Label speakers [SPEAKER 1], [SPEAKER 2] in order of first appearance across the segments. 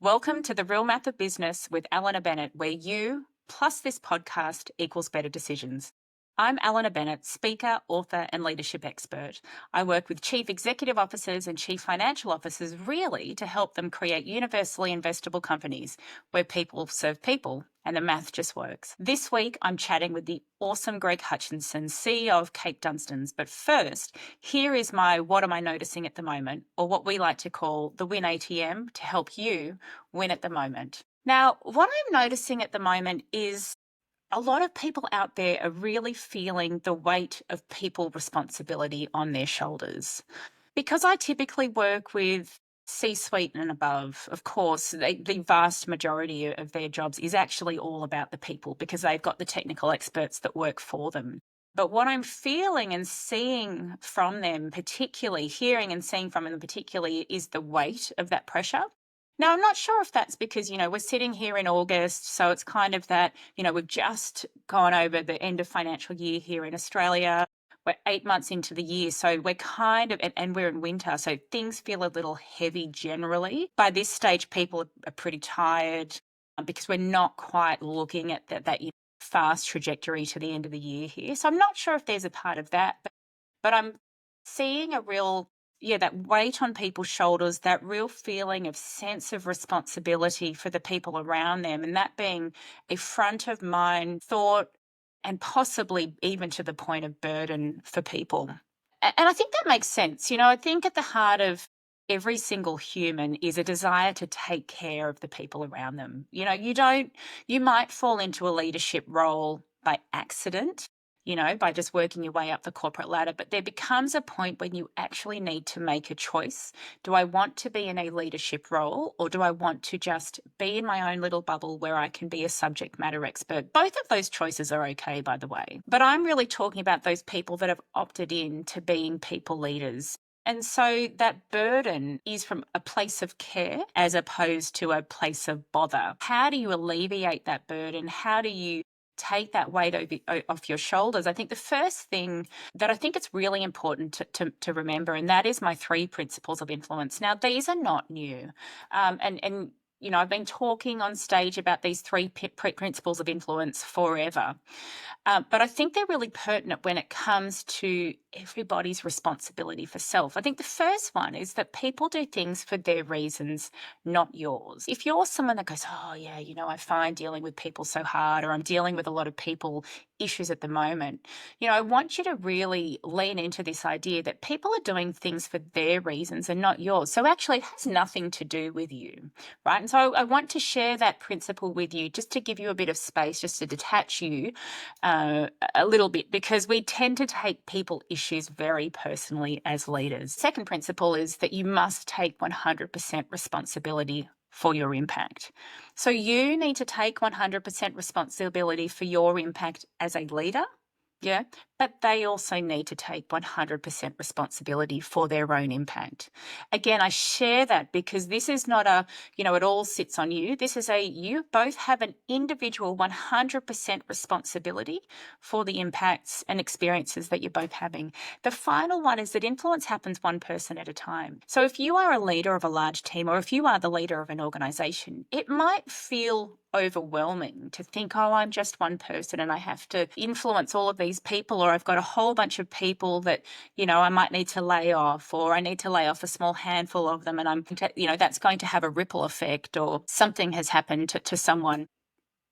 [SPEAKER 1] Welcome to the Real Math of Business with Alena Bennett, where you plus this podcast equals better decisions. I'm Alena Bennett, speaker, author, and leadership expert. I work with chief executive officers and chief financial officers really to help them create universally investable companies where people serve people and the math just works. This week, I'm chatting with the awesome Greg Hutchinson, CEO of Cape Dunstans. But first, here is my what am I noticing at the moment, or what we like to call the WINATM to help you win at the moment. Now, what I'm noticing at the moment is a lot of people out there are really feeling the weight of people responsibility on their shoulders. Because I typically work with C-suite and above, of course, the vast majority of their jobs is actually all about the people because they've got the technical experts that work for them. But what I'm feeling and seeing from them, particularly hearing and seeing from them particularly, is the weight of that pressure. Now, I'm not sure if that's because, we're sitting here in August, so it's kind of that, we've just gone over the end of financial year here in Australia. We're 8 months into the year, so we're kind of, and we're in winter, so things feel a little heavy generally. By this stage, people are pretty tired because we're not quite looking at that fast trajectory to the end of the year here. So I'm not sure if there's a part of that, but I'm seeing a real that weight on people's shoulders, that real feeling of sense of responsibility for the people around them, and that being a front of mind thought and possibly even to the point of burden for people. And I think that makes sense. I think at the heart of every single human is a desire to take care of the people around them. You might fall into a leadership role by accident, by just working your way up the corporate ladder. But there becomes a point when you actually need to make a choice. Do I want to be in a leadership role, or do I want to just be in my own little bubble where I can be a subject matter expert? Both of those choices are okay, by the way. But I'm really talking about those people that have opted in to being people leaders. And so that burden is from a place of care as opposed to a place of bother. How do you alleviate that burden? How do you take that weight off your shoulders? I think the first thing that I think it's really important to remember, and that is my 3 principles of influence. Now, these are not new. And I've been talking on stage about these 3 principles of influence forever. But I think they're really pertinent when it comes to everybody's responsibility for self. I think the first one is that people do things for their reasons, not yours. If you're someone that goes, oh yeah, I find dealing with people so hard, or I'm dealing with a lot of people issues at the moment, I want you to really lean into this idea that people are doing things for their reasons and not yours. So actually it has nothing to do with you, right? And so I want to share that principle with you just to give you a bit of space, just to detach you a little bit, because we tend to take people issues very personally as leaders. Second principle is that you must take 100% responsibility for your impact. So you need to take 100% responsibility for your impact as a leader. Yeah, but they also need to take 100% responsibility for their own impact. Again, I share that because this is not it all sits on you. This is you both have an individual 100% responsibility for the impacts and experiences that you're both having. The final one is that influence happens one person at a time. So if you are a leader of a large team, or if you are the leader of an organization, it might feel overwhelming to think, oh, I'm just one person and I have to influence all of these people, or I've got a whole bunch of people that, I might need to lay off, or I need to lay off a small handful of them, and that's going to have a ripple effect, or something has happened to someone.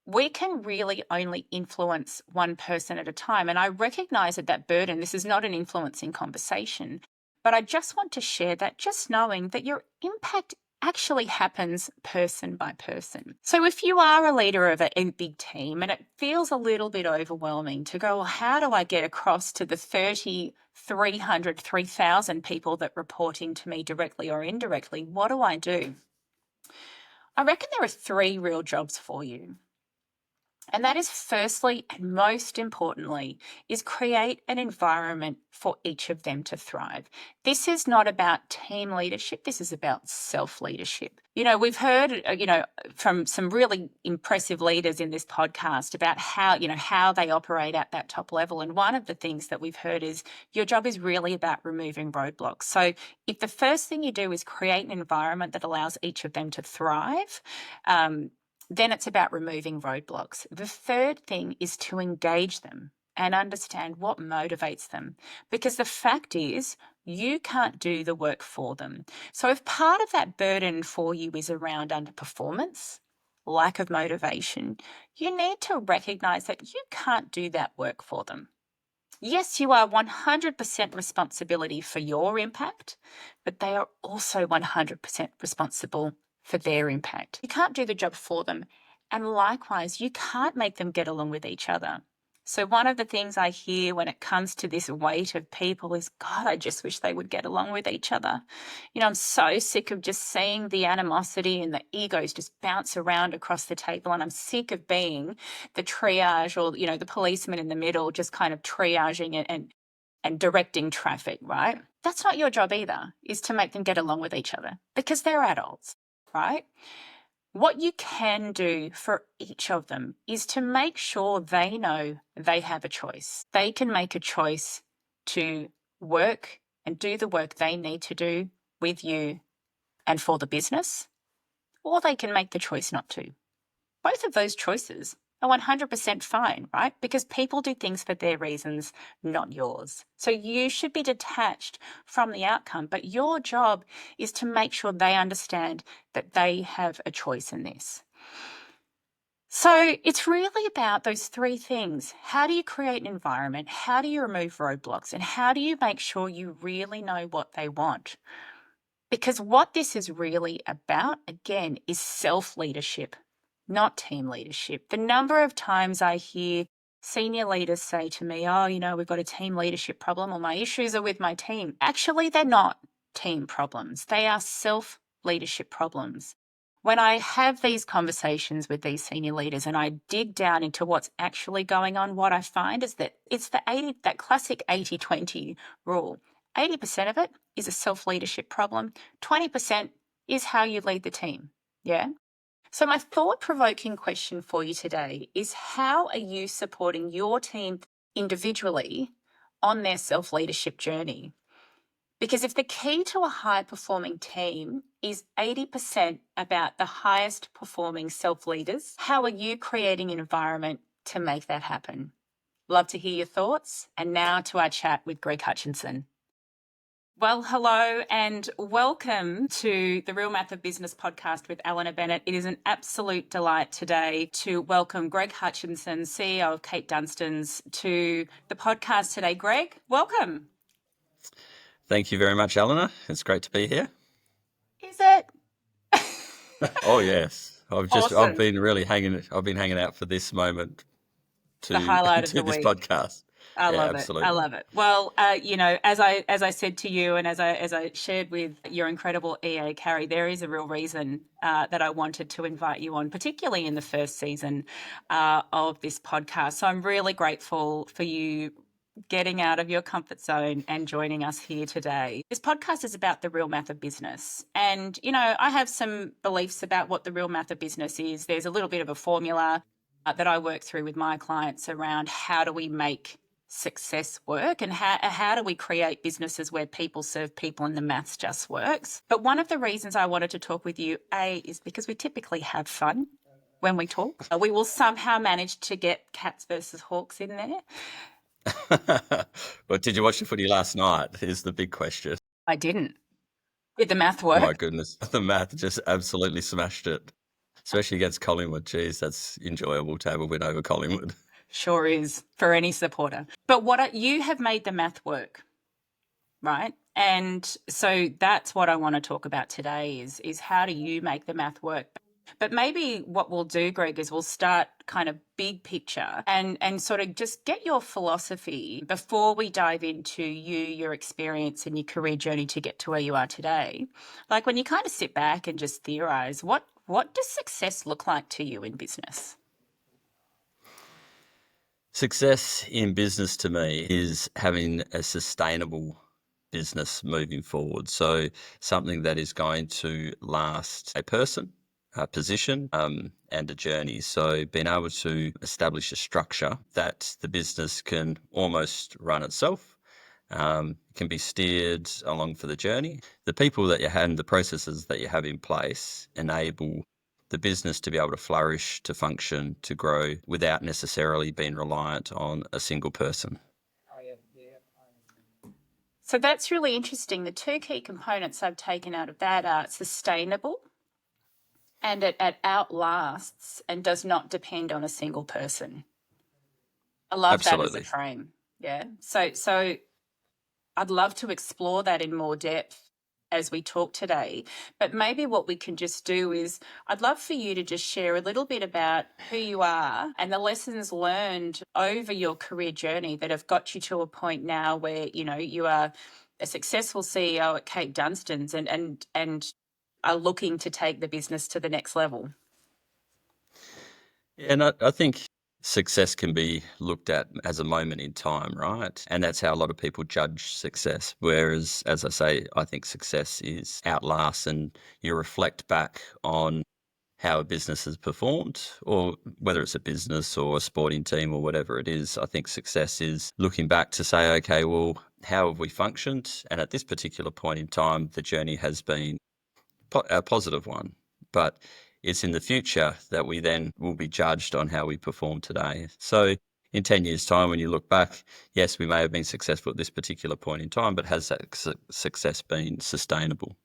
[SPEAKER 1] We can really only influence one person at a time. And I recognize that burden, this is not an influencing conversation, but I just want to share that, just knowing that your impact actually happens person by person. So if you are a leader of a big team and it feels a little bit overwhelming to go, well, how do I get across to the 30, 300, 3,000 people that reporting to me directly or indirectly? What do? I reckon there are 3 real jobs for you. And that is firstly and most importantly is create an environment for each of them to thrive. This is not about team leadership. This is about self-leadership. We've heard, from some really impressive leaders in this podcast about how they operate at that top level. And one of the things that we've heard is your job is really about removing roadblocks. So if the first thing you do is create an environment that allows each of them to thrive, then it's about removing roadblocks. The third thing is to engage them and understand what motivates them. Because the fact is, you can't do the work for them. So if part of that burden for you is around underperformance, lack of motivation, you need to recognize that you can't do that work for them. Yes, you are 100% responsibility for your impact, but they are also 100% responsible for their impact. You can't do the job for them. And likewise, you can't make them get along with each other. So one of the things I hear when it comes to this weight of people is, God, I just wish they would get along with each other. I'm so sick of just seeing the animosity and the egos just bounce around across the table. And I'm sick of being the triage or, the policeman in the middle, just kind of triaging it and directing traffic, right? That's not your job either, is to make them get along with each other because they're adults, right? What you can do for each of them is to make sure they know they have a choice. They can make a choice to work and do the work they need to do with you and for the business, or they can make the choice not to. Both of those choices are 100% fine, right? Because people do things for their reasons, not yours. So you should be detached from the outcome, but your job is to make sure they understand that they have a choice in this. So it's really about those three things. How do you create an environment? How do you remove roadblocks? And how do you make sure you really know what they want? Because what this is really about, again, is self-leadership, not team leadership. The number of times I hear senior leaders say to me, oh, we've got a team leadership problem or my issues are with my team. Actually, they're not team problems. They are self-leadership problems. When I have these conversations with these senior leaders and I dig down into what's actually going on, what I find is that it's that classic 80-20 rule. 80% of it is a self-leadership problem. 20% is how you lead the team. Yeah. So my thought-provoking question for you today is, how are you supporting your team individually on their self-leadership journey? Because if the key to a high-performing team is 80% about the highest performing self-leaders, how are you creating an environment to make that happen? Love to hear your thoughts. And now to our chat with Greg Hutchinson. Well, hello and welcome to the Real Math of Business podcast with Alena Bennett. It is an absolute delight today to welcome Greg Hutchinson, CEO of Cape Dunstans, to the podcast today. Greg, welcome.
[SPEAKER 2] Thank you very much, Alena. It's great to be here.
[SPEAKER 1] Is it?
[SPEAKER 2] Oh yes,
[SPEAKER 1] Awesome.
[SPEAKER 2] I've been hanging out for this moment
[SPEAKER 1] The highlight of
[SPEAKER 2] to
[SPEAKER 1] the
[SPEAKER 2] this
[SPEAKER 1] week.
[SPEAKER 2] podcast.
[SPEAKER 1] I
[SPEAKER 2] Yeah,
[SPEAKER 1] love
[SPEAKER 2] absolutely.
[SPEAKER 1] it. I love it. Well, as I said to you, and as I shared with your incredible EA Carrie, there is a real reason that I wanted to invite you on, particularly in the first season of this podcast. So I'm really grateful for you getting out of your comfort zone and joining us here today. This podcast is about the real math of business. And, I have some beliefs about what the real math of business is. There's a little bit of a formula that I work through with my clients around how do we make success work and how do we create businesses where people serve people and the maths just works. But one of the reasons I wanted to talk with you, is because we typically have fun when we talk. We will somehow manage to get cats versus hawks in there.
[SPEAKER 2] But did you watch the footy last night is the big question.
[SPEAKER 1] I didn't. Did the math work?
[SPEAKER 2] My goodness, the math just absolutely smashed it, especially against Collingwood. Geez, that's enjoyable to have a win over Collingwood.
[SPEAKER 1] Sure is, for any supporter. But you have made the math work, right? And so that's what I want to talk about today is how do you make the math work? But maybe what we'll do, Greg, is we'll start kind of big picture and sort of just get your philosophy before we dive into your experience and your career journey to get to where you are today. Like when you kind of sit back and just theorize, what does success look like to you in business?
[SPEAKER 2] Success in business to me is having a sustainable business moving forward. So something that is going to last a person, a position, and a journey. So being able to establish a structure that the business can almost run itself, can be steered along for the journey. The people that you have and the processes that you have in place enable the business to be able to flourish, to function, to grow without necessarily being reliant on a single person.
[SPEAKER 1] So that's really interesting. The two key components I've taken out of that are sustainable, and it outlasts and does not depend on a single person. I love that as a
[SPEAKER 2] Absolutely.
[SPEAKER 1] frame. Yeah. So I'd love to explore that in more depth as we talk today. But maybe what we can just do is I'd love for you to just share a little bit about who you are and the lessons learned over your career journey that have got you to a point now where, you are a successful CEO at Cape Dunstans and are looking to take the business to the next level.
[SPEAKER 2] Yeah, and I think success can be looked at as a moment in time, right? And that's how a lot of people judge success. Whereas, as I say, I think success is outlasts, and you reflect back on how a business has performed, or whether it's a business or a sporting team or whatever it is. I think success is looking back to say, okay, well, how have we functioned? And at this particular point in time, the journey has been a positive one. But it's in the future that we then will be judged on how we perform today. So in 10 years' time, when you look back, yes, we may have been successful at this particular point in time, but has that success been sustainable?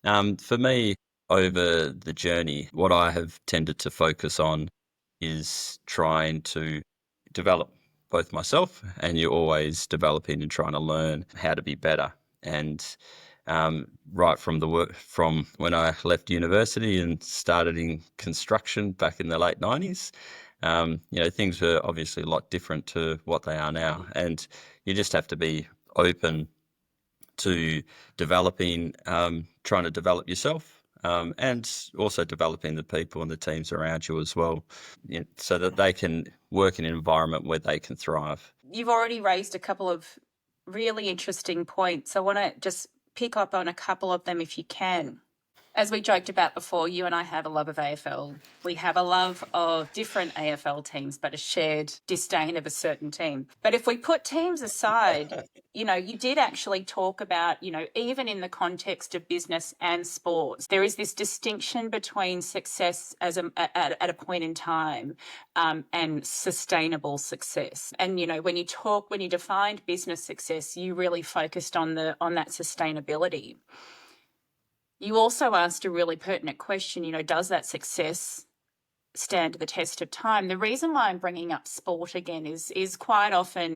[SPEAKER 2] For me, over the journey, what I have tended to focus on is trying to develop both myself, and you're always developing and trying to learn how to be better. And right from the work from when I left university and started in construction back in the late 90s, things were obviously a lot different to what they are now. And you just have to be open to developing, trying to develop yourself, and also developing the people and the teams around you as well, so that they can work in an environment where they can thrive.
[SPEAKER 1] You've already raised a couple of really interesting points. I want to just pick up on a couple of them if you can. As we joked about before, you and I have a love of AFL. We have a love of different AFL teams, but a shared disdain of a certain team. But if we put teams aside, you did actually talk about, even in the context of business and sports, there is this distinction between success at a point in time, and sustainable success. And, when you defined business success, you really focused on that sustainability. You also asked a really pertinent question, does that success stand the test of time? The reason why I'm bringing up sport again is quite often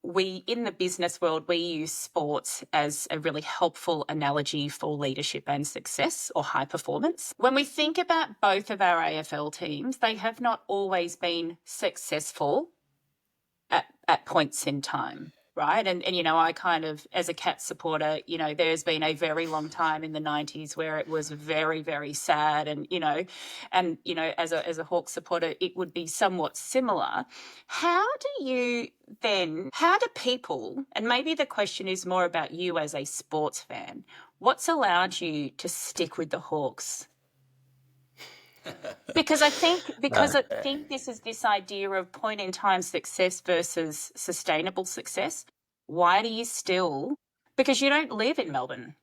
[SPEAKER 1] in the business world, we use sports as a really helpful analogy for leadership and success or high performance. When we think about both of our AFL teams, they have not always been successful at points in time. Right. And I kind of, as a Cats supporter, there's been a very long time in the 90s where it was very, very sad. And, as a Hawks supporter, it would be somewhat similar. How do people, and maybe the question is more about you as a sports fan, what's allowed you to stick with the Hawks? Because I think this is this idea of point in time success versus sustainable success. Why do you still? Because you don't live in Melbourne.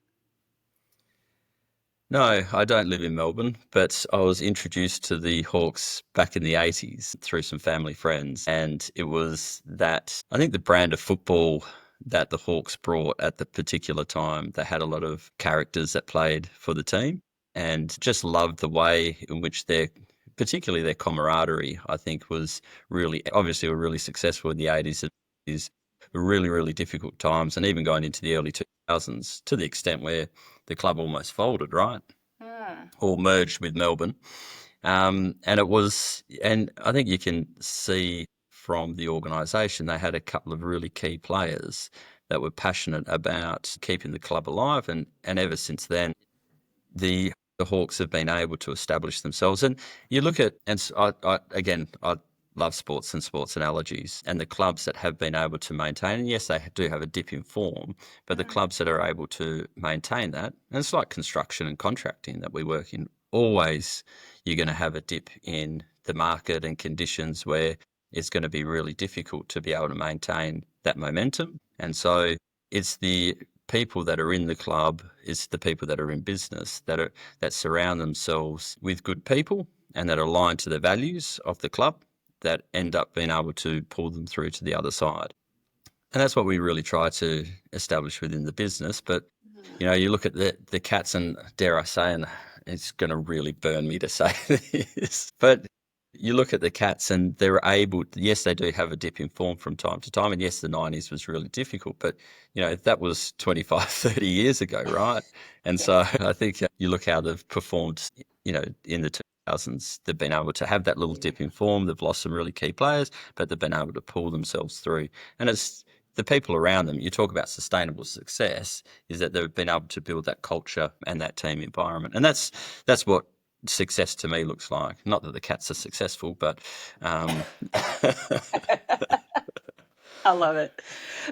[SPEAKER 2] No, I don't live in Melbourne, but I was introduced to the Hawks back in the 80s through some family friends. And it was that, I think, the brand of football that the Hawks brought at the particular time. They had a lot of characters that played for the team, and just loved the way in which particularly their camaraderie, I think, was really, obviously, were really successful in the 80s. It were really, really difficult times, and even going into the early 2000s, to the extent where the club almost folded, right? Or merged with Melbourne. And I think you can see from the organisation, they had a couple of really key players that were passionate about keeping the club alive. And ever since then, the Hawks have been able to establish themselves. And you look at, and I love sports and sports analogies, and the clubs that have been able to maintain, and yes, they do have a dip in form, but the clubs that are able to maintain that, and it's like construction and contracting that we work in, always you're going to have a dip in the market and conditions where it's going to be really difficult to be able to maintain that momentum. And so it's the people that are in the club, it's the people that are in business that surround themselves with good people and that are aligned to the values of the club that end up being able to pull them through to the other side. And that's what we really try to establish within the business. But, you know, you look at the cats and dare I say, and it's going to really burn me to say this, but you look at the cats and they're able, yes, they do have a dip in form from time to time. And yes, the 90s was really difficult, but, you know, that was 25, 30 years ago, right? And so I think you look how they've performed, you know, in the 2000s, they've been able to have that little dip in form. They've lost some really key players, but they've been able to pull themselves through. And it's the people around them. You talk about sustainable success, is that they've been able to build that culture and that team environment. And that's what success to me looks like. Not that the cats are successful, but
[SPEAKER 1] I love it.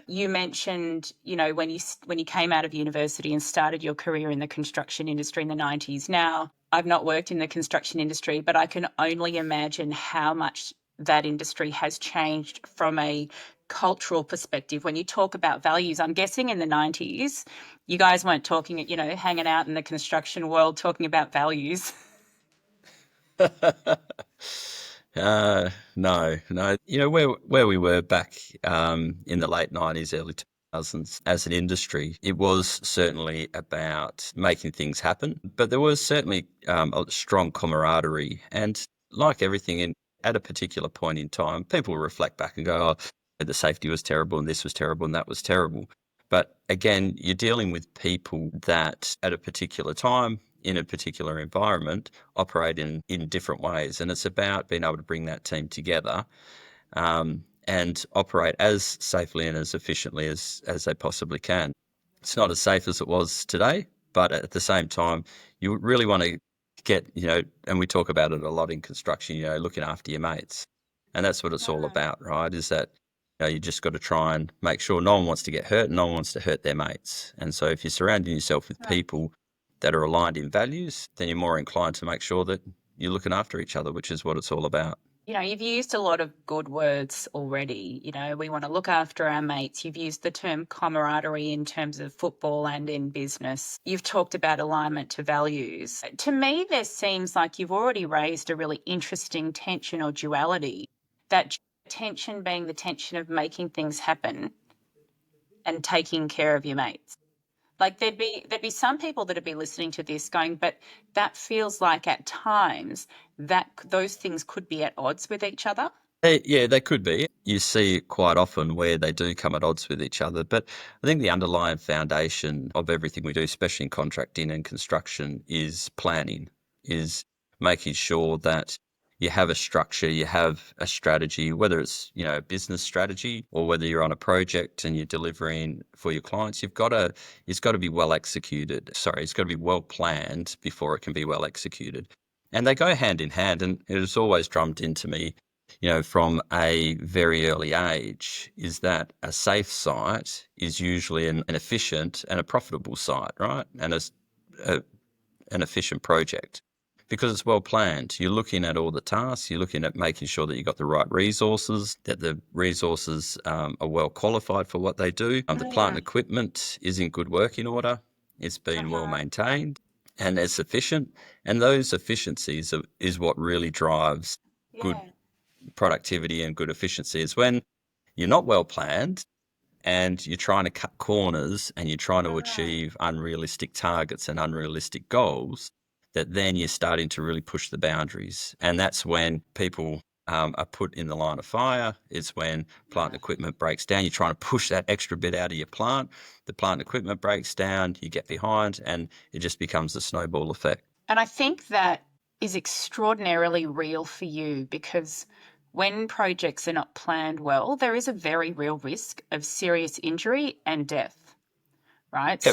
[SPEAKER 1] You mentioned, you know, when you came out of university and started your career in the construction industry in the 90s. Now, I've not worked in the construction industry, but I can only imagine how much that industry has changed from a cultural perspective. When you talk about values, I'm guessing in the 90s, you guys weren't talking, you know, hanging out in the construction world talking about values.
[SPEAKER 2] no. You know, where we were back in the late 90s, early 2000s, as an industry, it was certainly about making things happen. But there was certainly a strong camaraderie. And like everything, at a particular point in time, people reflect back and go, oh, the safety was terrible and this was terrible and that was terrible. But again, you're dealing with people that at a particular time, in a particular environment, operate in different ways. And it's about being able to bring that team together and operate as safely and as efficiently as they possibly can. It's not as safe as it was today, but at the same time, you really want to get, you know, and we talk about it a lot in construction, you know, looking after your mates. And that's what it's all about, right? Is that, you know, you just got to try and make sure no one wants to get hurt and no one wants to hurt their mates. And so if you're surrounding yourself with people that are aligned in values, then you're more inclined to make sure that you're looking after each other, which is what it's all about.
[SPEAKER 1] You know, you've used a lot of good words already. You know, we want to look after our mates. You've used the term camaraderie in terms of football and in business. You've talked about alignment to values. To me, there seems like you've already raised a really interesting tension or duality. That tension being the tension of making things happen and taking care of your mates. Like there'd be some people that'd be listening to this going, but that feels like at times that those things could be at odds with each other.
[SPEAKER 2] Yeah, they could be. You see it quite often where they do come at odds with each other. But I think the underlying foundation of everything we do, especially in contracting and construction, is planning, is making sure that you have a structure, you have a strategy, whether it's, you know, a business strategy or whether you're on a project and you're delivering for your clients, it's got to be well executed. Sorry, it's got to be well planned before it can be well executed. And they go hand in hand. And it has always drummed into me, you know, from a very early age, is that a safe site is usually an efficient and a profitable site, right? And an efficient project because it's well planned. You're looking at all the tasks, you're looking at making sure that you've got the right resources, that the resources are well qualified for what they do. The plant and equipment is in good working order, it's been well maintained and it's efficient. And those efficiencies is what really drives good productivity and good efficiency. Is when you're not well planned and you're trying to cut corners and you're trying to achieve unrealistic targets and unrealistic goals, that then you're starting to really push the boundaries. And that's when people are put in the line of fire. It's when plant and equipment breaks down. You're trying to push that extra bit out of your plant. The plant and equipment breaks down, you get behind, and it just becomes a snowball effect.
[SPEAKER 1] And I think that is extraordinarily real for you because when projects are not planned well, there is a very real risk of serious injury and death, right?
[SPEAKER 2] Yep.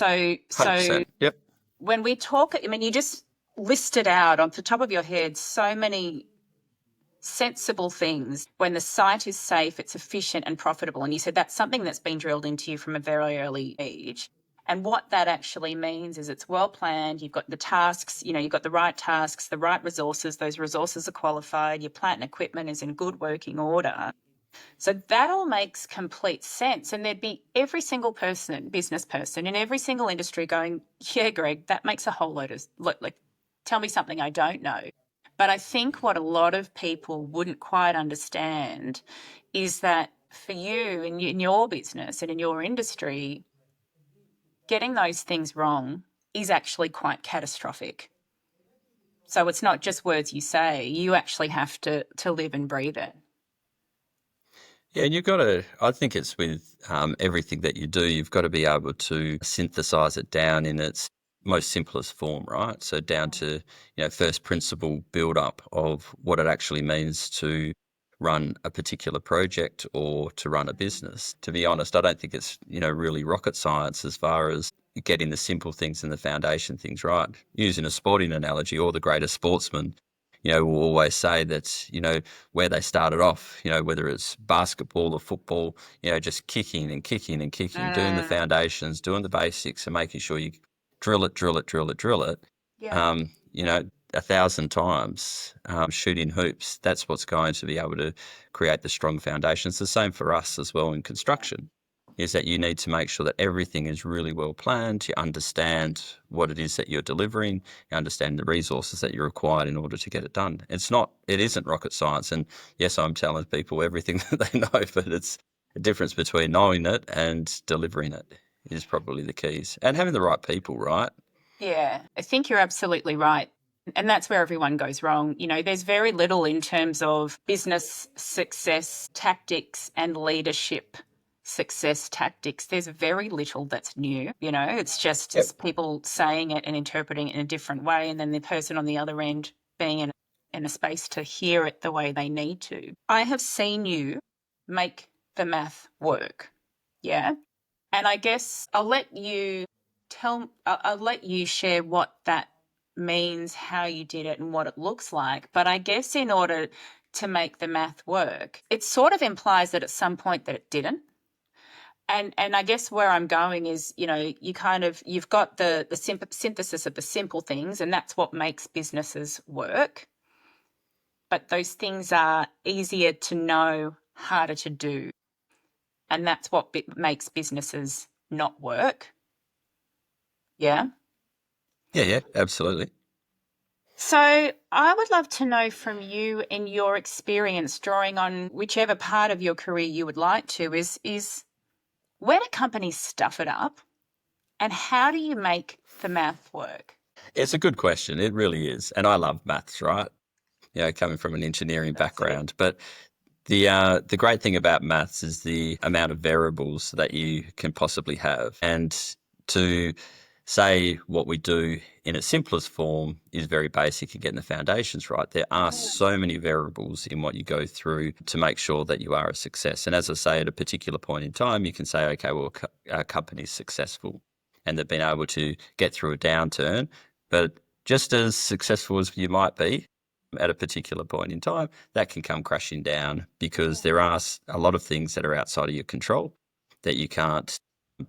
[SPEAKER 1] So
[SPEAKER 2] 100%. Yep.
[SPEAKER 1] when we talk, I mean, you just listed out on the top of your head so many sensible things. When the site is safe, it's efficient and profitable. And you said that's something that's been drilled into you from a very early age. And what that actually means is it's well planned. You've got the tasks, you've got the right tasks, the right resources. Those resources are qualified. Your plant and equipment is in good working order. So that all makes complete sense. And there'd be every single person, business person in every single industry going, yeah, Greg, that makes a whole load of, like, tell me something I don't know. But I think what a lot of people wouldn't quite understand is that for you in your business and in your industry, getting those things wrong is actually quite catastrophic. So it's not just words you say, you actually have to live and breathe it.
[SPEAKER 2] Yeah, and you've got to, I think it's with everything that you do, you've got to be able to synthesize it down in its most simplest form, right? So down to, first principle build up of what it actually means to run a particular project or to run a business. To be honest, I don't think it's, really rocket science as far as getting the simple things and the foundation things right. Using a sporting analogy, all the greatest sportsmen, will always say that, where they started off, whether it's basketball or football, just kicking and kicking and kicking, doing the foundations, doing the basics and making sure you drill it, drill it, drill it, drill it,
[SPEAKER 1] Yeah.
[SPEAKER 2] 1,000 times, shooting hoops. That's what's going to be able to create the strong foundations. The same for us as well in construction, is that you need to make sure that everything is really well planned. You understand what it is that you're delivering. You understand the resources that you require in order to get it done. It isn't rocket science. And yes, I'm telling people everything that they know, but it's a difference between knowing it and delivering it is probably the keys. And having the right people, right?
[SPEAKER 1] Yeah, I think you're absolutely right. And that's where everyone goes wrong. There's very little in terms of business success tactics and leadership success tactics. There's very little that's new. It's just
[SPEAKER 2] Yep.
[SPEAKER 1] people saying it and interpreting it in a different way. And then the person on the other end being in a space to hear it the way they need to. I have seen you make the math work. Yeah. And I guess I'll let you I'll let you share what that means, how you did it, and what it looks like. But I guess in order to make the math work, it sort of implies that at some point that it didn't. And I guess where I'm going is, you've got the synthesis of the simple things, and that's what makes businesses work. But those things are easier to know, harder to do. And that's what makes businesses not work. Yeah.
[SPEAKER 2] Yeah, absolutely.
[SPEAKER 1] So I would love to know from you, in your experience, drawing on whichever part of your career you would like to, is where do companies stuff it up and how do you make the math work?
[SPEAKER 2] It's a good question. It really is. And I love maths, right? Coming from an engineering
[SPEAKER 1] That's it.
[SPEAKER 2] background. But the great thing about maths is the amount of variables that you can possibly have. And to say what we do in its simplest form is very basic in getting the foundations right. There are so many variables in what you go through to make sure that you are a success. And as I say, at a particular point in time, you can say, okay, well, our company's successful and they've been able to get through a downturn. But just as successful as you might be, at a particular point in time, that can come crashing down because there are a lot of things that are outside of your control that you can't,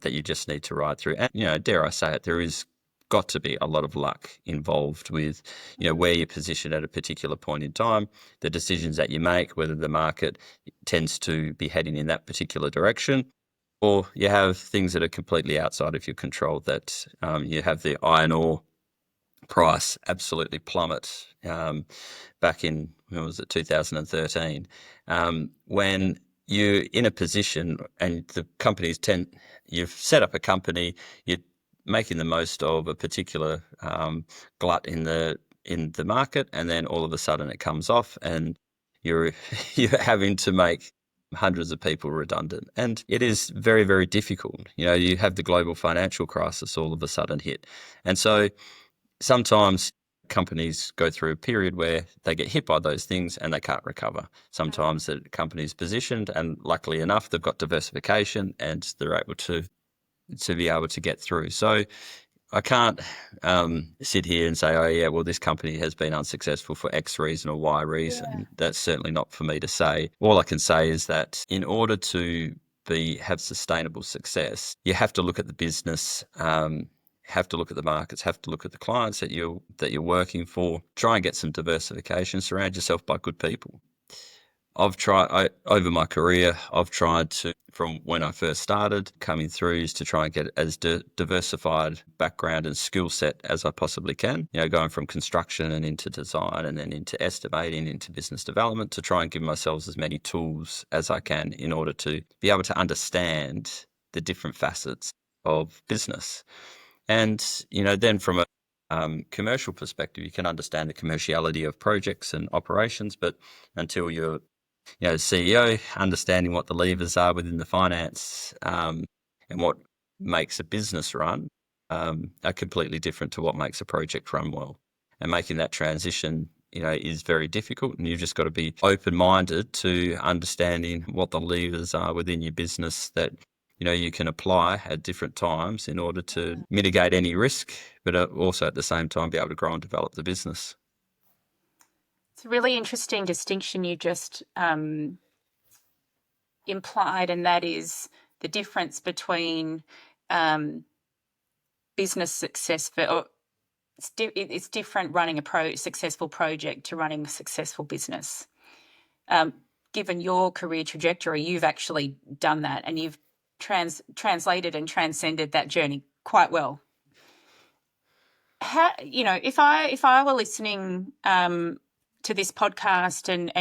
[SPEAKER 2] that you just need to ride through. And, dare I say it, there is got to be a lot of luck involved with, where you're positioned at a particular point in time, the decisions that you make, whether the market tends to be heading in that particular direction, or you have things that are completely outside of your control that you have the iron ore price absolutely plummet back in, when was it, 2013, when you're in a position and the companies you've set up a company, you're making the most of a particular glut in the market, and then all of a sudden it comes off and you're you're having to make hundreds of people redundant. And it is very, very difficult. You have the global financial crisis all of a sudden hit. And so sometimes companies go through a period where they get hit by those things and they can't recover. Sometimes the company's positioned and luckily enough, they've got diversification and they're able to be able to get through. So I can't sit here and say, oh, yeah, well, this company has been unsuccessful for X reason or Y reason.
[SPEAKER 1] Yeah.
[SPEAKER 2] That's certainly not for me to say. All I can say is that in order to have sustainable success, you have to look at the business, have to look at the markets, have to look at the clients that you're working for. Try and get some diversification. Surround yourself by good people. Over my career, I've tried to, from when I first started coming through, is to try and get as diversified background and skill set as I possibly can. Going from construction and into design and then into estimating, into business development, to try and give myself as many tools as I can in order to be able to understand the different facets of business. And, then from a commercial perspective, you can understand the commerciality of projects and operations, but until you're CEO, understanding what the levers are within the finance and what makes a business run are completely different to what makes a project run well. And making that transition, is very difficult. And you've just got to be open-minded to understanding what the levers are within your business that you can apply at different times in order to mitigate any risk, but also at the same time be able to grow and develop the business.
[SPEAKER 1] It's a really interesting distinction you just implied, and that is the difference between business success it's different running a successful project to running a successful business. Given your career trajectory, you've actually done that, and you've translated and transcended that journey quite well. How, if I were listening to this podcast and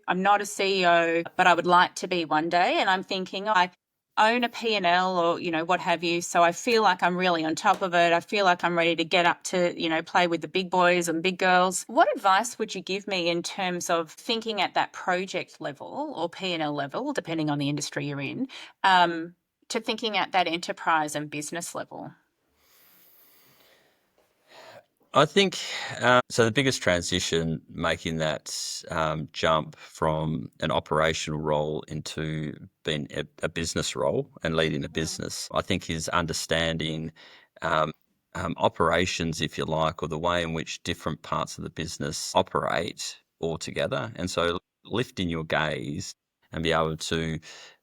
[SPEAKER 1] I'm not a CEO, but I would like to be one day, and I'm thinking, I own a P&L or, what have you, so I feel like I'm really on top of it. I feel like I'm ready to get up to, play with the big boys and big girls. What advice would you give me in terms of thinking at that project level or P&L level, depending on the industry you're in, to thinking at that enterprise and business level?
[SPEAKER 2] I think so. The biggest transition, making that jump from an operational role into being a business role and leading a business, I think is understanding operations, if you like, or the way in which different parts of the business operate altogether. And so lifting your gaze and be able to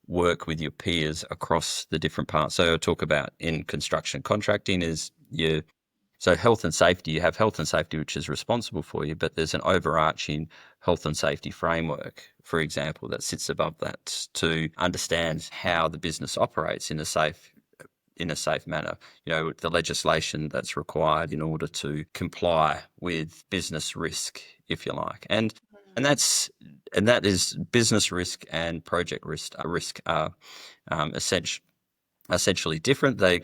[SPEAKER 2] work with your peers across the different parts. So I talk about in construction contracting is so health and safety, you have health and safety, which is responsible for you, but there's an overarching health and safety framework, for example, that sits above that to understand how the business operates in a safe manner. The legislation that's required in order to comply with business risk, if you like. And that is business risk and project risk are essentially different. They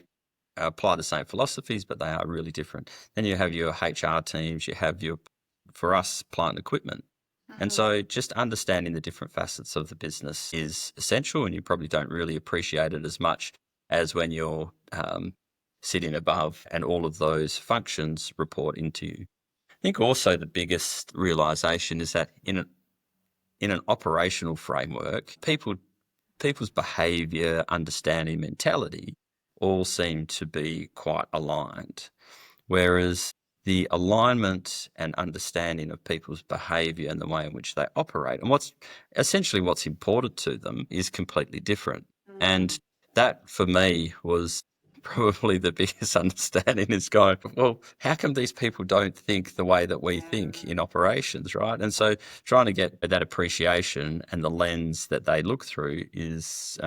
[SPEAKER 2] apply the same philosophies, but they are really different. Then you have your HR teams, you have for us, plant and equipment. And so just understanding the different facets of the business is essential, and you probably don't really appreciate it as much as when you're sitting above and all of those functions report into you. I think also the biggest realization is that in an operational framework, people's behaviour, understanding, mentality all seem to be quite aligned, whereas the alignment and understanding of people's behaviour and the way in which they operate and what's important to them is completely different. And that for me was probably the biggest understanding, is going, well, how come these people don't think the way that we think in operations, right? And so trying to get that appreciation and the lens that they look through is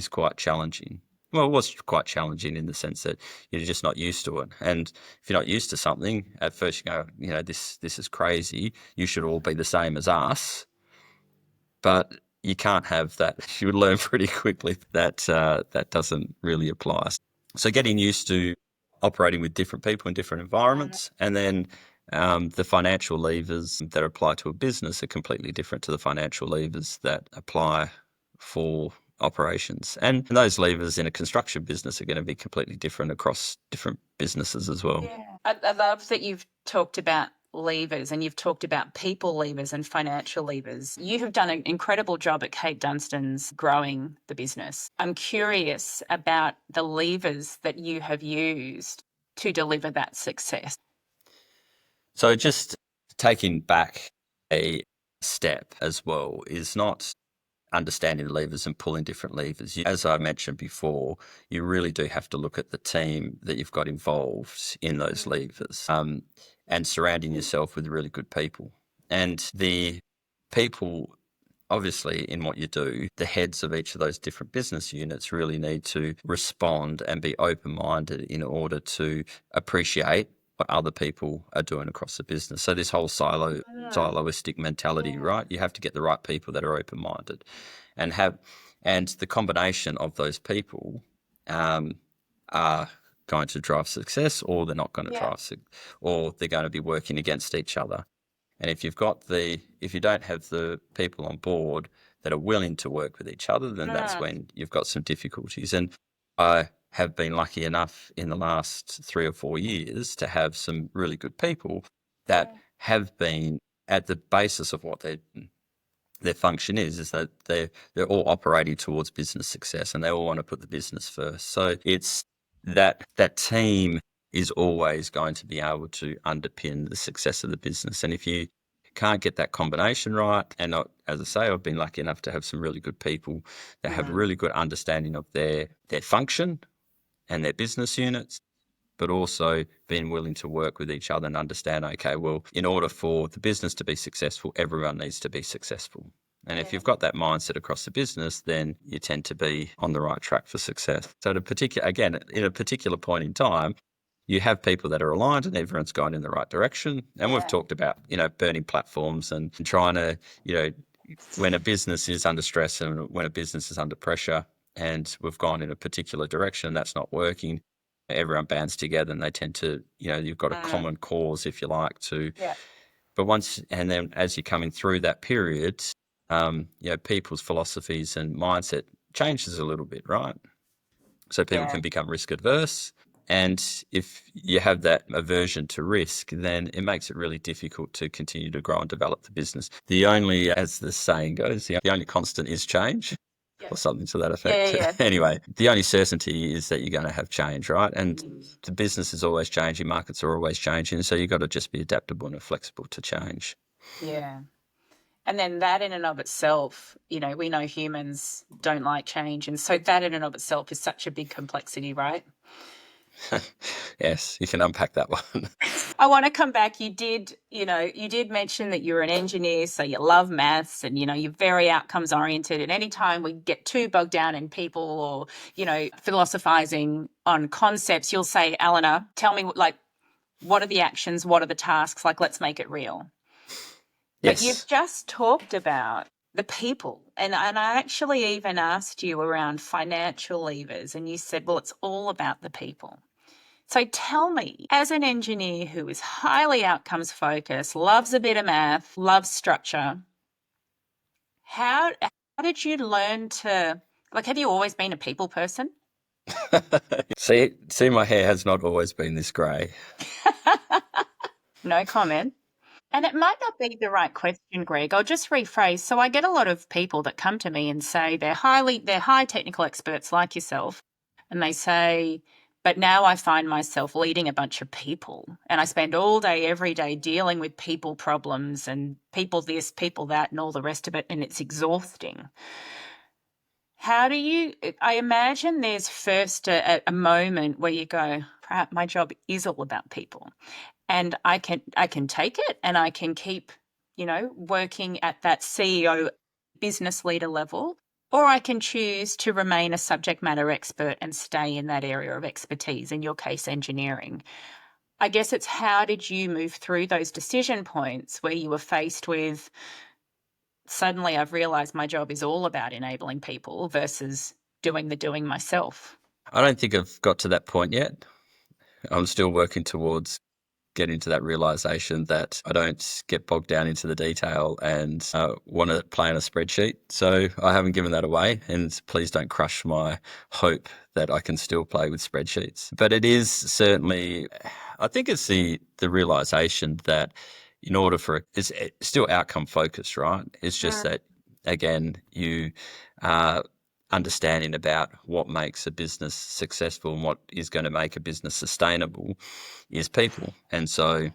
[SPEAKER 2] quite challenging. Well, it was quite challenging in the sense that you're just not used to it. And if you're not used to something, at first you go, this is crazy. You should all be the same as us. But you can't have that. You would learn pretty quickly that that doesn't really apply. So getting used to operating with different people in different environments, and then the financial levers that apply to a business are completely different to the financial levers that apply for operations. And those levers in a construction business are going to be completely different across different businesses as well.
[SPEAKER 1] Yeah. I love that you've talked about levers and you've talked about people levers and financial levers. You have done an incredible job at Cape Dunstans growing the business. I'm curious about the levers that you have used to deliver that success?
[SPEAKER 2] So just taking back a step as well is not understanding the levers and pulling different levers. As I mentioned before, you really do have to look at the team that you've got involved in those levers, and surrounding yourself with really good people. And the people, obviously, in what you do, the heads of each of those different business units really need to respond and be open-minded in order to appreciate what other people are doing across the business. So this whole siloistic mentality, right? You have to get the right people that are open-minded, and the combination of those people are going to drive success, or they're not going to or they're going to be working against each other. And if you don't have the people on board that are willing to work with each other, then that's when you've got some difficulties. And I have been lucky enough in the last 3 or 4 years to have some really good people that have been at the basis of what their function is that they're all operating towards business success, and they all want to put the business first. So it's that team is always going to be able to underpin the success of the business. And if you can't get that combination right, and as I say, I've been lucky enough to have some really good people that have really good understanding of their function and their business units, but also being willing to work with each other and understand, okay, well, in order for the business to be successful, everyone needs to be successful. And if you've got that mindset across the business, then you tend to be on the right track for success. So in a particular point in time, you have people that are aligned and everyone's going in the right direction. And we've talked about, burning platforms and trying to, when a business is under stress and when a business is under pressure and we've gone in a particular direction, that's not working, everyone bands together and they tend to, you've got a common cause, if you like, to. But and then as you're coming through that period, people's philosophies and mindset changes a little bit, right? So people can become risk adverse. And if you have that aversion to risk, then it makes it really difficult to continue to grow and develop the business. As the saying goes, the only constant is change. Or something to that effect. Anyway, the only certainty is that you're going to have change, right? And the business is always changing, markets are always changing. So you've got to just be adaptable and flexible to change.
[SPEAKER 1] Yeah. And then that in and of itself, we know humans don't like change. And so that in and of itself is such a big complexity, right?
[SPEAKER 2] Yes, you can unpack that one.
[SPEAKER 1] I want to come back. You did mention that you're an engineer, so you love maths and, you're very outcomes oriented. And anytime we get too bogged down in people or, philosophizing on concepts, you'll say, Alena, tell me, what are the actions? What are the tasks? Let's make it real.
[SPEAKER 2] Yes.
[SPEAKER 1] But you've just talked about the people. And I actually even asked you around financial levers, and you said, well, it's all about the people. So tell me, as an engineer who is highly outcomes focused, loves a bit of math, loves structure, how did you learn to, have you always been a people person?
[SPEAKER 2] See, my hair has not always been this grey.
[SPEAKER 1] No comment. And it might not be the right question, Greg. I'll just rephrase. So I get a lot of people that come to me and say they're high technical experts like yourself, and they say, but now I find myself leading a bunch of people and I spend all day, every day dealing with people problems and people this, people that, and all the rest of it, and it's exhausting. I imagine there's first a moment where you go, perhaps my job is all about people. And I can take it and I can keep, working at that CEO business leader level, or I can choose to remain a subject matter expert and stay in that area of expertise, in your case, engineering. I guess it's how did you move through those decision points where you were faced with, suddenly I've realized my job is all about enabling people versus doing the doing myself?
[SPEAKER 2] I don't think I've got to that point yet. I'm still working towards getting to that realization that I don't get bogged down into the detail and want to play on a spreadsheet. So I haven't given that away, and please don't crush my hope that I can still play with spreadsheets. But it is certainly, I think it's the realization that in order for it's still outcome focused, right? It's just that, again, you understanding about what makes a business successful and what is going to make a business sustainable is people. And so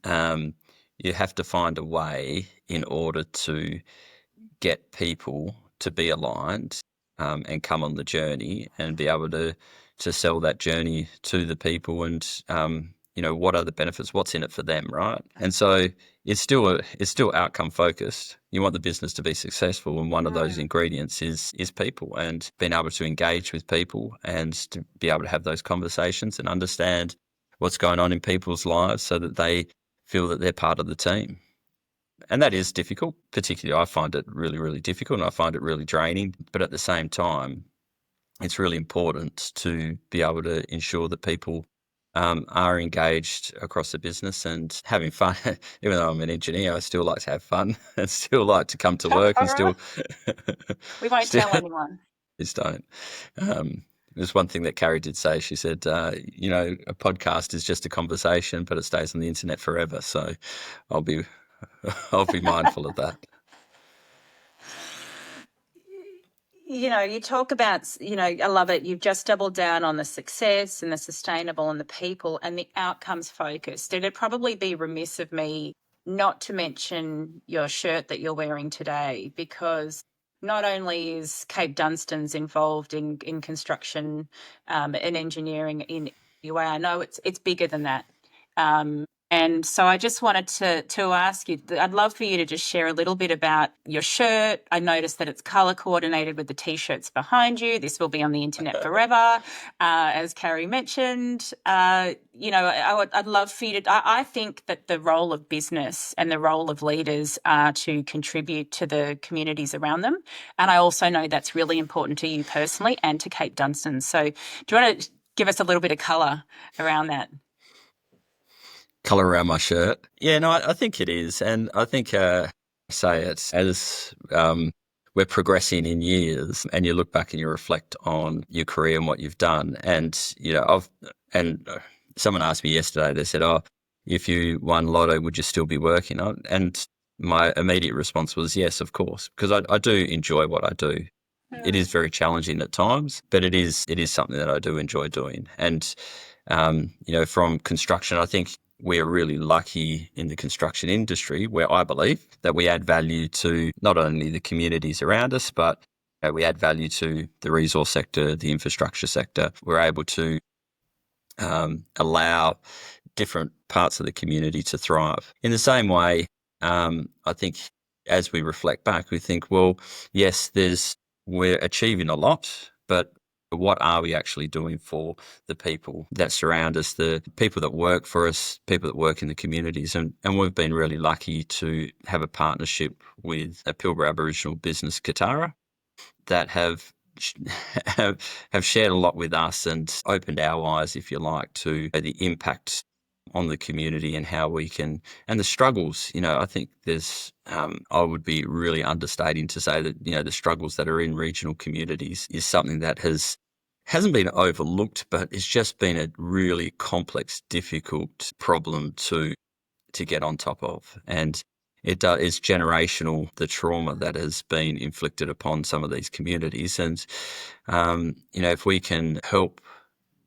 [SPEAKER 2] you have to find a way in order to get people to be aligned and come on the journey and be able to sell that journey to the people and what are the benefits, what's in it for them, right? And so it's still outcome focused. You want the business to be successful, and one of those ingredients is people, and being able to engage with people and to be able to have those conversations and understand what's going on in people's lives so that they feel that they're part of the team. And that is difficult. Particularly, I find it really, really difficult, and I find it really draining. But at the same time, it's really important to be able to ensure that people are engaged across the business and having fun. Even though I'm an engineer, I still like to have fun and still like to come to work and still.
[SPEAKER 1] We won't
[SPEAKER 2] still,
[SPEAKER 1] tell anyone.
[SPEAKER 2] Just don't. There's one thing that Carrie did say. She said, a podcast is just a conversation, but it stays on the internet forever. So I'll be mindful of that.
[SPEAKER 1] You talk about, I love it. You've just doubled down on the success and the sustainable and the people and the outcomes focused. It'd probably be remiss of me not to mention your shirt that you're wearing today, because not only is Cape Dunstans involved in construction and engineering in UA, I know it's bigger than that. And so I just wanted to ask you, I'd love for you to just share a little bit about your shirt. I noticed that it's color coordinated with the T-shirts behind you. This will be on the internet forever, as Carrie mentioned. I'd love for you to, I think that the role of business and the role of leaders are to contribute to the communities around them. And I also know that's really important to you personally and to Cape Dunstans. So do you want to give us a little bit of color around that?
[SPEAKER 2] Color around my shirt. Yeah, no, I think it is. And I think, say it's as we're progressing in years and you look back and you reflect on your career and what you've done. And, someone asked me yesterday, they said, if you won lotto, would you still be working? And my immediate response was yes, of course, because I do enjoy what I do. It is very challenging at times, but it is something that I do enjoy doing. And, from construction, I think we're really lucky in the construction industry where I believe that we add value to not only the communities around us, but we add value to the resource sector, the infrastructure sector. We're able to allow different parts of the community to thrive. In the same way, I think as we reflect back, we think, well, yes, we're achieving a lot, but what are we actually doing for the people that surround us, the people that work for us, people that work in the communities? And we've been really lucky to have a partnership with a Pilbara Aboriginal business, Katara, that have shared a lot with us and opened our eyes, if you like, to the impact on the community and how we can, and the struggles. I think there's, I would be really understating to say that, the struggles that are in regional communities is something that hasn't been overlooked, but it's just been a really complex, difficult problem to get on top of. And it's generational, the trauma that has been inflicted upon some of these communities. And, if we can help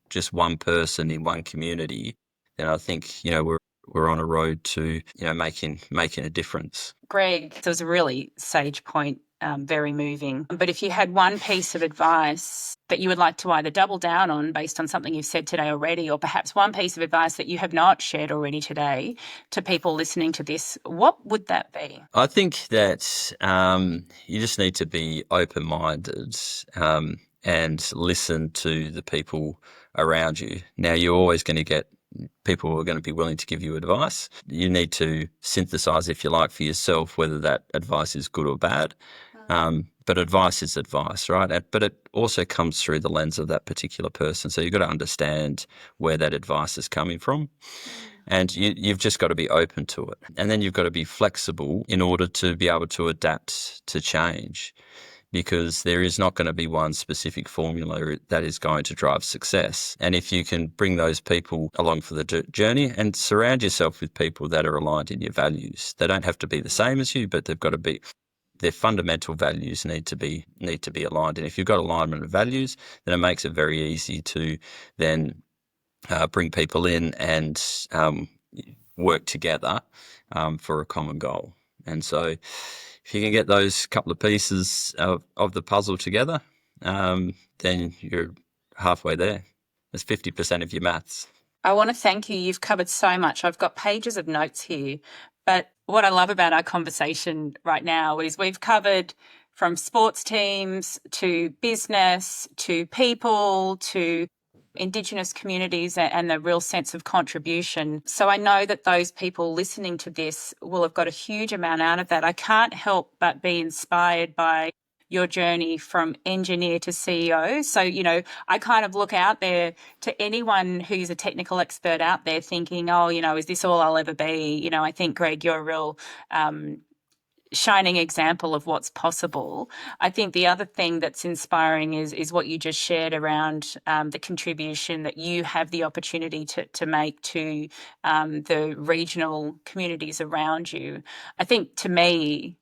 [SPEAKER 2] just one person in one community, then I think, we're on a road to, making a difference.
[SPEAKER 1] Greg, that was a really sage point, very moving. But if you had one piece of advice that you would like to either double down on based on something you've said today already, or perhaps one piece of advice that you have not shared already today to people listening to this, what would that be?
[SPEAKER 2] I think that you just need to be open-minded and listen to the people around you. Now, you're always going to get people who are going to be willing to give you advice. You need to synthesize, if you like, for yourself whether that advice is good or bad. But advice is advice, right? But it also comes through the lens of that particular person. So you've got to understand where that advice is coming from. And you've just got to be open to it. And then you've got to be flexible in order to be able to adapt to change, because there is not going to be one specific formula that is going to drive success. And if you can bring those people along for the journey and surround yourself with people that are aligned in your values, they don't have to be the same as you, but they've got to be their fundamental values need to be aligned. And if you've got alignment of values, then it makes it very easy to then bring people in and work together for a common goal. And so if you can get those couple of pieces of the puzzle together, then you're halfway there. It's 50% of your maths.
[SPEAKER 1] I want to thank you. You've covered so much. I've got pages of notes here. But what I love about our conversation right now is we've covered from sports teams to business to people to Indigenous communities and the real sense of contribution. So I know that those people listening to this will have got a huge amount out of that. I can't help but be inspired by your journey from engineer to CEO. So, I kind of look out there to anyone who's a technical expert out there thinking, oh, is this all I'll ever be? I think, Greg, you're a real shining example of what's possible. I think the other thing that's inspiring is what you just shared around the contribution that you have the opportunity to make to the regional communities around you. I think to me,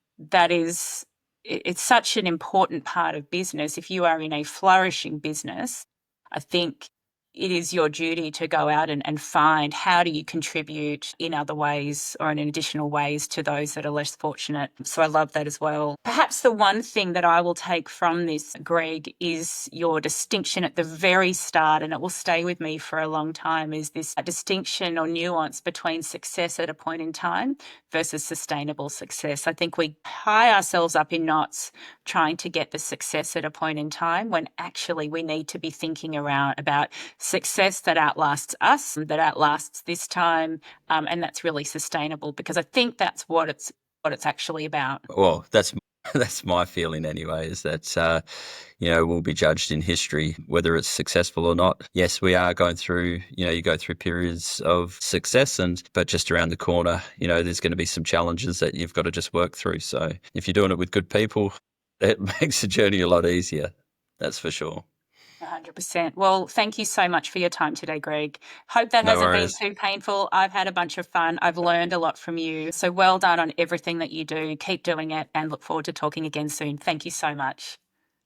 [SPEAKER 1] it's such an important part of business. If you are in a flourishing business, I think it is your duty to go out and find how do you contribute in other ways or in additional ways to those that are less fortunate. So I love that as well. Perhaps the one thing that I will take from this, Greg, is your distinction at the very start, and it will stay with me for a long time, is this distinction or nuance between success at a point in time versus sustainable success. I think we tie ourselves up in knots trying to get the success at a point in time when actually we need to be thinking about success that outlasts us, that outlasts this time, and that's really sustainable, because I think that's what it's actually about.
[SPEAKER 2] Well, that's my feeling anyway, is that we'll be judged in history whether it's successful or not. Yes, we are going through, you go through periods of success, but just around the corner, there's going to be some challenges that you've got to just work through. So if you're doing it with good people, it makes the journey a lot easier. That's for sure.
[SPEAKER 1] 100%. Well, thank you so much for your time today, Greg. Hope that
[SPEAKER 2] No
[SPEAKER 1] hasn't
[SPEAKER 2] worries.
[SPEAKER 1] been too painful. I've had a bunch of fun. I've learned a lot from you. So well done on everything that you do. Keep doing it and look forward to talking again soon. Thank you so much.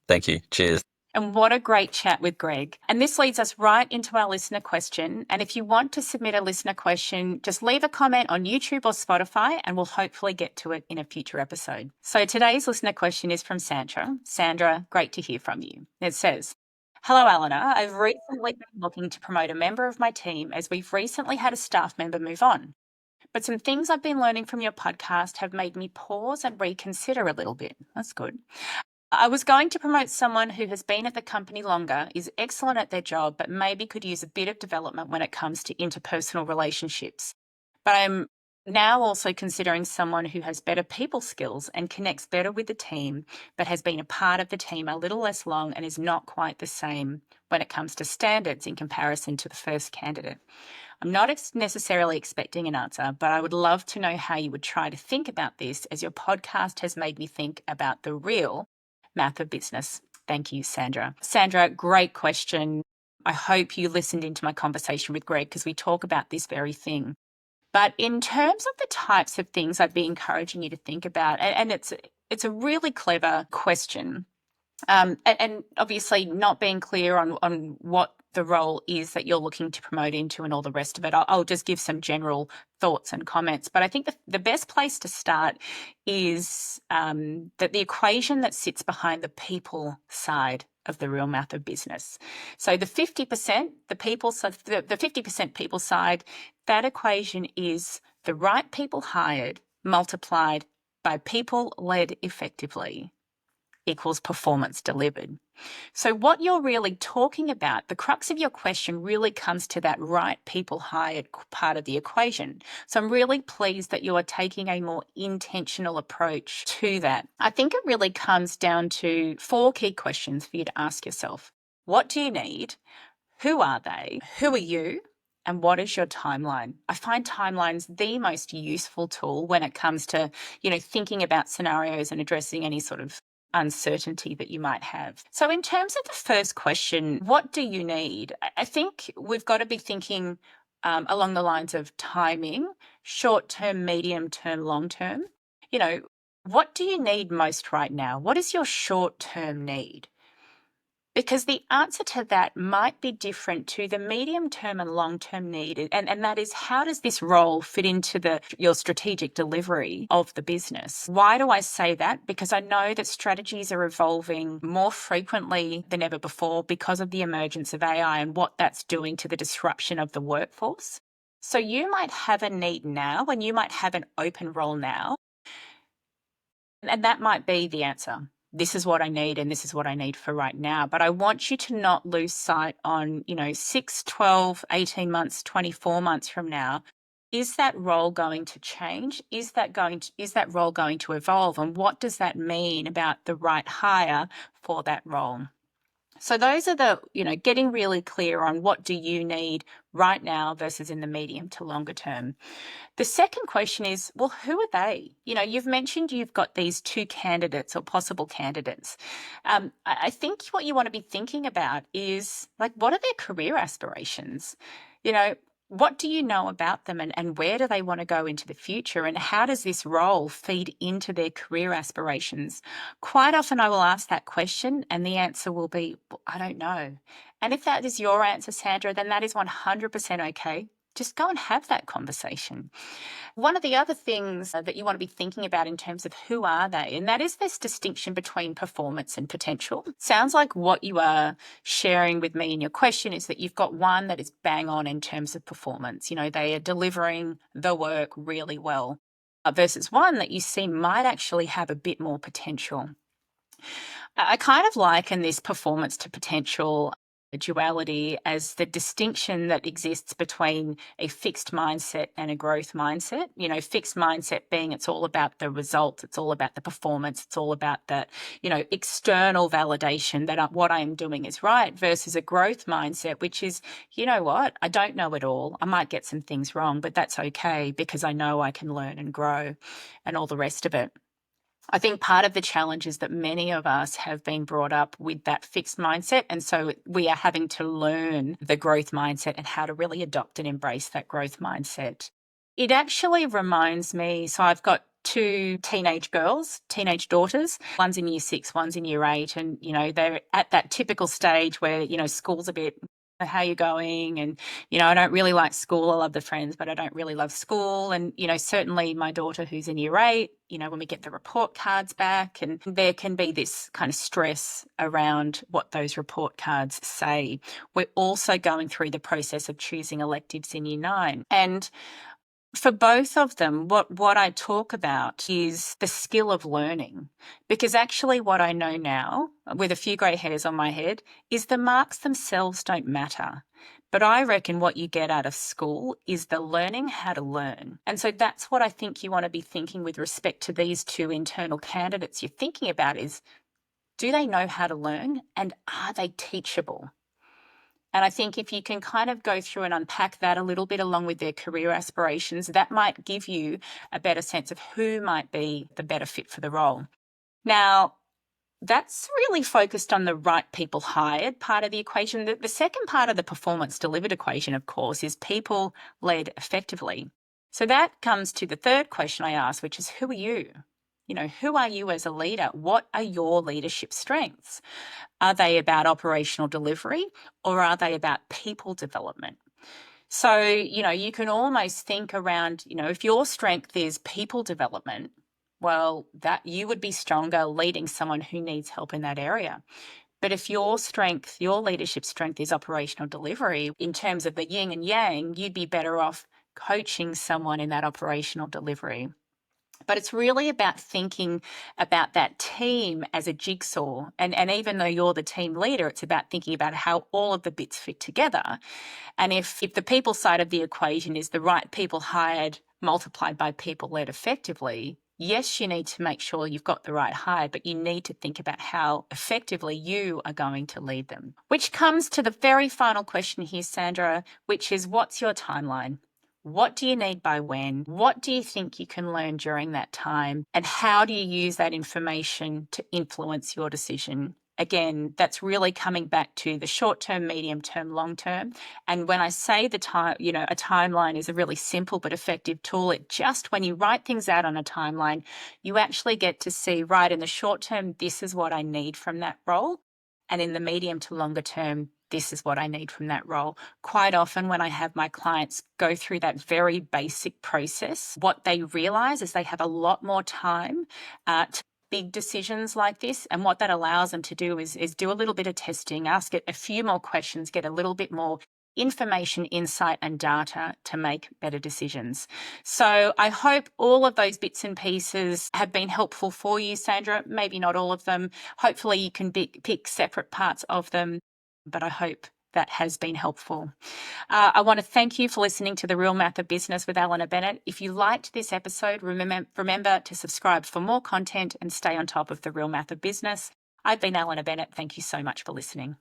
[SPEAKER 2] Thank you. Cheers.
[SPEAKER 1] And what a great chat with Greg. And this leads us right into our listener question. And if you want to submit a listener question, just leave a comment on YouTube or Spotify and we'll hopefully get to it in a future episode. So today's listener question is from Sandra. Sandra, great to hear from you. It says, hello, Alena. I've recently been looking to promote a member of my team as we've recently had a staff member move on. But some things I've been learning from your podcast have made me pause and reconsider a little bit. That's good. I was going to promote someone who has been at the company longer, is excellent at their job, but maybe could use a bit of development when it comes to interpersonal relationships. But I'm now also considering someone who has better people skills and connects better with the team, but has been a part of the team a little less long and is not quite the same when it comes to standards in comparison to the first candidate. I'm not necessarily expecting an answer, but I would love to know how you would try to think about this, as your podcast has made me think about the real math of business. Thank you, Sandra. Sandra, great question. I hope you listened into my conversation with Greg, because we talk about this very thing. But in terms of the types of things I'd be encouraging you to think about, and it's a really clever question, and obviously not being clear on what the role is that you're looking to promote into and all the rest of it. I'll just give some general thoughts and comments. But I think the best place to start is that the equation that sits behind the people side of the real math of business. So the 50%, the 50% people side, that equation is the right people hired multiplied by people led effectively equals performance delivered. So what you're really talking about, the crux of your question really comes to that right people hired part of the equation. So I'm really pleased that you are taking a more intentional approach to that. I think it really comes down to 4 key questions for you to ask yourself. What do you need? Who are they? Who are you? And what is your timeline? I find timelines the most useful tool when it comes to, thinking about scenarios and addressing any sort of uncertainty that you might have. So in terms of the first question, what do you need? I think we've got to be thinking along the lines of timing, short-term, medium-term, long-term. What do you need most right now? What is your short-term need? Because the answer to that might be different to the medium-term and long-term need. And that is, how does this role fit into your strategic delivery of the business? Why do I say that? Because I know that strategies are evolving more frequently than ever before because of the emergence of AI and what that's doing to the disruption of the workforce. So you might have a need now and you might have an open role now, and that might be the answer. This is what I need and this is what I need for right now. But I want you to not lose sight on, 6, 12, 18 months, 24 months from now. Is that role going to change? Is that role going to evolve? And what does that mean about the right hire for that role? So those are getting really clear on what do you need right now versus in the medium to longer term. The second question is, well, who are they? You've mentioned you've got these two candidates or possible candidates. I think what you want to be thinking about is, like, what are their career aspirations? What do you know about them, and where do they want to go into the future? And how does this role feed into their career aspirations? Quite often I will ask that question and the answer will be, well, I don't know. And if that is your answer, Sandra, then that is 100% okay. Just go and have that conversation. One of the other things that you want to be thinking about in terms of who are they, and that is this distinction between performance and potential. Sounds like what you are sharing with me in your question is that you've got one that is bang on in terms of performance. They are delivering the work really well, versus one that you see might actually have a bit more potential. I kind of liken this performance to potential duality as the distinction that exists between a fixed mindset and a growth mindset. Fixed mindset being it's all about the results, it's all about the performance, it's all about that, external validation that what I am doing is right, versus a growth mindset, which is, you know what, I don't know it all. I might get some things wrong, but that's okay because I know I can learn and grow and all the rest of it. I think part of the challenge is that many of us have been brought up with that fixed mindset. And so we are having to learn the growth mindset and how to really adopt and embrace that growth mindset. It actually reminds me, so I've got two teenage daughters. One's in year 6, one's in year 8. And, they're at that typical stage where, school's a bit, how you going? And, I don't really like school. I love the friends, but I don't really love school. And, certainly my daughter who's in year 8, when we get the report cards back, and there can be this kind of stress around what those report cards say. We're also going through the process of choosing electives in year 9. And for both of them, what I talk about is the skill of learning, because actually what I know now, with a few grey hairs on my head, is the marks themselves don't matter. But I reckon what you get out of school is the learning how to learn. And so that's what I think you want to be thinking with respect to these two internal candidates you're thinking about is, do they know how to learn, and are they teachable? And I think if you can kind of go through and unpack that a little bit along with their career aspirations, that might give you a better sense of who might be the better fit for the role. Now, that's really focused on the right people hired part of the equation. The second part of the performance delivered equation, of course, is people led effectively. So that comes to the third question I asked, which is, who are you? Who are you as a leader? What are your leadership strengths? Are they about operational delivery, or are they about people development? So, you can almost think around, if your strength is people development, well, that you would be stronger leading someone who needs help in that area. But if your leadership strength is operational delivery, in terms of the yin and yang, you'd be better off coaching someone in that operational delivery. But it's really about thinking about that team as a jigsaw. And even though you're the team leader, it's about thinking about how all of the bits fit together. And if the people side of the equation is the right people hired multiplied by people led effectively, yes, you need to make sure you've got the right hire, but you need to think about how effectively you are going to lead them. Which comes to the very final question here, Sandra, which is, what's your timeline? What do you need by when? What do you think you can learn during that time? And how do you use that information to influence your decision again, that's really coming back to the short term, medium term, long term. And when I say the time, a timeline is a really simple but effective tool. It just, when you write things out on a timeline, you actually get to see, right, in the short term, this is what I need from that role. And in the medium to longer term, this is what I need from that role. Quite often when I have my clients go through that very basic process, what they realize is they have a lot more time to big decisions like this. And what that allows them to do is do a little bit of testing, ask it a few more questions, get a little bit more information, insight, and data to make better decisions. So I hope all of those bits and pieces have been helpful for you, Sandra. Maybe not all of them. Hopefully you can pick separate parts of them, but I hope that has been helpful. I want to thank you for listening to The Real Math of Business with Alena Bennett. If you liked this episode, remember to subscribe for more content and stay on top of The Real Math of Business. I've been Alena Bennett. Thank you so much for listening.